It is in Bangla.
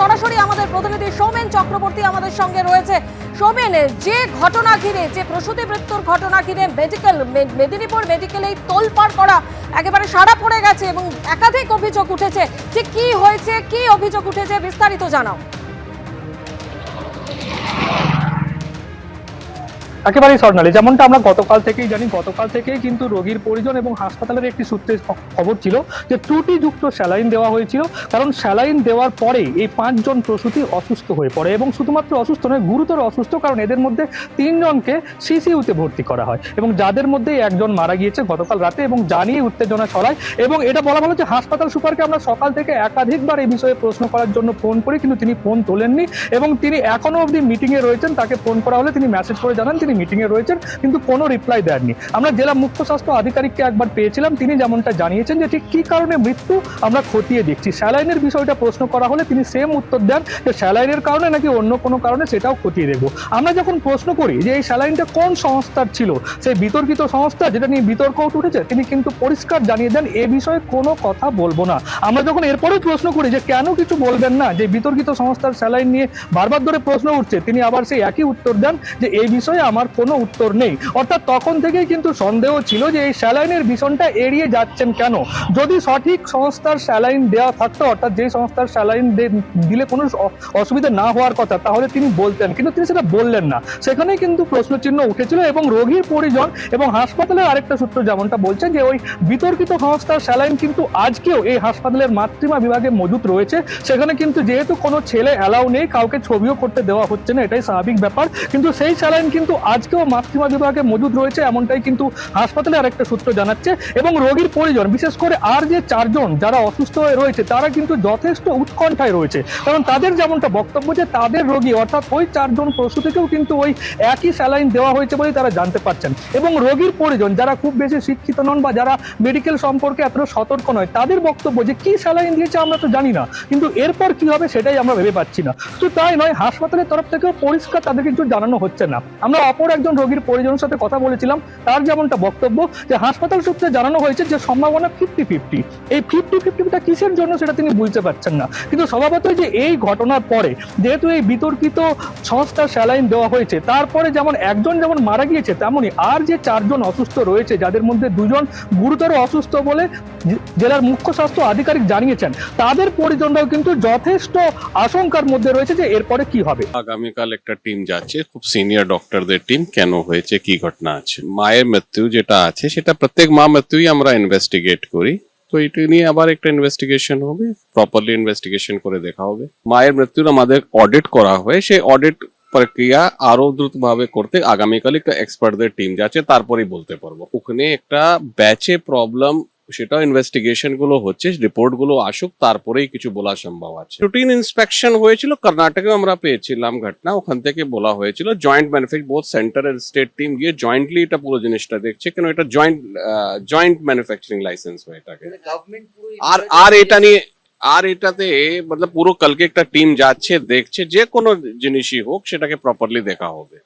সরাসরি আমাদের প্রতিনিধি সৌমেন চক্রবর্তী আমাদের সঙ্গে রয়েছে। সৌমেন, যে ঘটনা ঘিরে, যে প্রসূতি মৃত্যুর ঘটনা ঘিরে মেদিনীপুর মেডিকেলেই তোলপাড় করা একেবারে সাড়া পড়ে গেছে এবং একাধিক অভিযোগ উঠেছে, যে কি হয়েছে, কি অভিযোগ উঠেছে, বিস্তারিত জানাও। একেবারেই স্বর্ণালী, যেমনটা আমরা গতকাল থেকেই জানি, গতকাল থেকেই কিন্তু রোগীর পরিজন এবং হাসপাতালের একটি সূত্রে খবর ছিল যে ত্রুটিযুক্ত স্যালাইন দেওয়া হয়েছিল। কারণ স্যালাইন দেওয়ার পরে এই 5 জন প্রসূতি অসুস্থ হয়ে পড়ে এবং শুধুমাত্র অসুস্থ নয়, গুরুতর অসুস্থ। কারণ এদের মধ্যে 3 জনকে সিসিইউতে ভর্তি করা হয় এবং যাদের মধ্যে একজন মারা গিয়েছে গতকাল রাতে, এবং জানিয়ে উত্তেজনা ছড়ায়। এবং এটা বলা ভালো যে হাসপাতাল সুপারকে আমরা সকাল থেকে একাধিকবার এই বিষয়ে প্রশ্ন করার জন্য ফোন করি, কিন্তু তিনি ফোন তোলেননি এবং তিনি এখনো অবধি মিটিংয়ে রয়েছেন। তাকে ফোন করা হলে তিনি মেসেজ করে জানান তিনি মিটিংয়ে রয়েছেন, কিন্তু কোনো রিপ্লাই দেননি। আমরা জেলা মুখ্য স্বাস্থ্য আধিকারিককে একবার পেয়েছিলাম, তিনি যেমনটা জানিয়েছেন যে ঠিক কি কারণে মৃত্যু আমরা খতিয়ে দেখছি। স্যালাইনের বিষয়টা প্রশ্ন করা হলে তিনি সেম উত্তর দেন যে স্যালাইনের কারণে নাকি অন্য কোনো কারণে, সেটাও খতিয়ে দেখবো। আমরা যখন প্রশ্ন করি যে এই স্যালাইনটা কোন সংস্থার ছিল, সেই বিতর্কিত সংস্থা যেটা নিয়ে বিতর্ক উঠেছে, তিনি কিন্তু পরিষ্কার জানিয়ে দেন এ বিষয়ে কোনো কথা বলবো না। আমরা যখন এরপরেও প্রশ্ন করি যে কেন কিছু বলবেন না, যে বিতর্কিত সংস্থার স্যালাইন নিয়ে বারবার ধরে প্রশ্ন উঠছে, তিনি আবার সেই একই উত্তর দেন যে এই বিষয়ে আমার কোনো উত্তর নেই। অর্থাৎ তখন থেকেই কিন্তু সন্দেহ ছিল যে এই স্যালাইনের বিষয়টা এড়িয়ে যাচ্ছেন কেন। যদি সঠিক সংস্থার স্যালাইন দেওয়া থাকতো, অর্থাৎ যে সংস্থার স্যালাইন দিলে কোনো অসুবিধা না হওয়ার কথা, তাহলে তিনি বলতেন, কিন্তু তিনি সেটা বললেন না। সেখানেই কিন্তু প্রশ্নচিহ্ন উঠেছিল এবং রোগীর পরিজন এবং হাসপাতালের আরেকটা সূত্র যেমনটা বলছে যে ওই বিতর্কিত সংস্থার স্যালাইন কিন্তু আজকেও এই হাসপাতালের মাতৃমা বিভাগে মজুদ রয়েছে। সেখানে কিন্তু যেহেতু কোনো ছেলে অ্যালাউ নেই, কাউকে ছবিও করতে দেওয়া হচ্ছে না, এটাই স্বাভাবিক ব্যাপার, কিন্তু সেই স্যালাইন কিন্তু আজকেও মাতৃমা বিভাগে মজুদ রয়েছে, এমনটাই কিন্তু হাসপাতালে আরেকটা সূত্র জানাচ্ছে। এবং রোগীর পরিজন, বিশেষ করে আর যে 4 জন যারা অসুস্থ হয়ে রয়েছে, তারা কিন্তু যথেষ্ট উৎকণ্ঠায় রয়েছে। কারণ তাদের যেমনটা বক্তব্য যে তাদের রোগী, অর্থাৎ ওই 4 জন প্রসূতিকেও কিন্তু ওই একই স্যালাইন দেওয়া হয়েছে বলে তারা জানতে পারছেন। এবং রোগীর পরিজন যারা খুব বেশি শিক্ষিত নন বা যারা মেডিকেল সম্পর্কে এতটা সতর্ক নয়, তাদের বক্তব্য যে কি স্যালাইন দিয়েছে আমরা তো জানি না, কিন্তু এরপর কি হবে সেটাই আমরা ভেবে পাচ্ছি না। তো তাই নয়, হাসপাতালের তরফ থেকেও পরিষ্কার তাদের কিছু জানানো হচ্ছে না। আমরা অপর একজন রোগীর পরিজনের সাথে কথা বলেছিলাম, তার যেমনটা বক্তব্য যে হাসপাতাল সূত্রে জানানো হয়েছে যে সম্ভাবনা 50-50। এই 50-50টা কিসের জন্য সেটা তিনি বুঝতে পারছেন না। কিন্তু স্বভাবতই যে এই ঘটনার পরে যেহেতু এই বিতর্কিত সংস্থার স্যালাইন দেওয়া হয়েছে, তারপরে যেমন একজন যেমন মারা গিয়েছে, তেমনই আর যে 4 জন অসুস্থ রয়েছে, যাদের মধ্যে 2 জন গুরুতর অসুস্থ বলে জেলার মুখ্য স্বাস্থ্য আধিকারিক জানিয়েছেন, তাদের পরিজনরাও কিন্তু যথেষ্ট আশঙ্কার মধ্যে রয়েছে যে এরপরে কি হবে। আগামীকাল একটা টিম যাচ্ছে, খুব সিনিয়র ডক্টরদের টিম, কেন হয়েছে, কি ঘটনা আছে। মায়ের মৃত্যু যেটা আছে সেটা প্রত্যেক মা মৃত্যুই আমরা ইনভেস্টিগেট করি, তো এটা নিয়ে আবার একটা ইনভেস্টিগেশন হবে, প্রপারলি ইনভেস্টিগেশন করে দেখা হবে। মায়ের মৃত্যুর আমাদের অডিট করা হয়, সেই অডিট প্রক্রিয়া আরো দ্রুত ভাবে করতে আগামীকাল একটা এক্সপার্টদের টিম যাচ্ছে, তারপরেই বলতে পারবো। ওখানে একটা ব্যাচে প্রবলেম, সেটাও ইনভেস্টিগেশন গুলো হচ্ছে, রিপোর্ট গুলো আসুক, তারপরেই কিছু বলা সম্ভব আছে। রুটিন ইন্সপেকশন হয়েছিল কর্ণাটকে, আমরা পেয়েছিলাম ঘটনা, ওখান থেকে বলা হয়েছিল joint manufacture, both centre and state team গিয়ে জয়েন্টলি এটা পুরো জিনিসটা দেখছে, কেন এটা জয়েন্ট ম্যানুফ্যাকচারিং লাইসেন্স হয়ে থাকে। আর এটা নিয়ে এটাতে পুরো কালকে একটা টিম যাচ্ছে, দেখছে, যে কোনো জিনিসই হোক সেটাকে প্রপারলি দেখা হবে।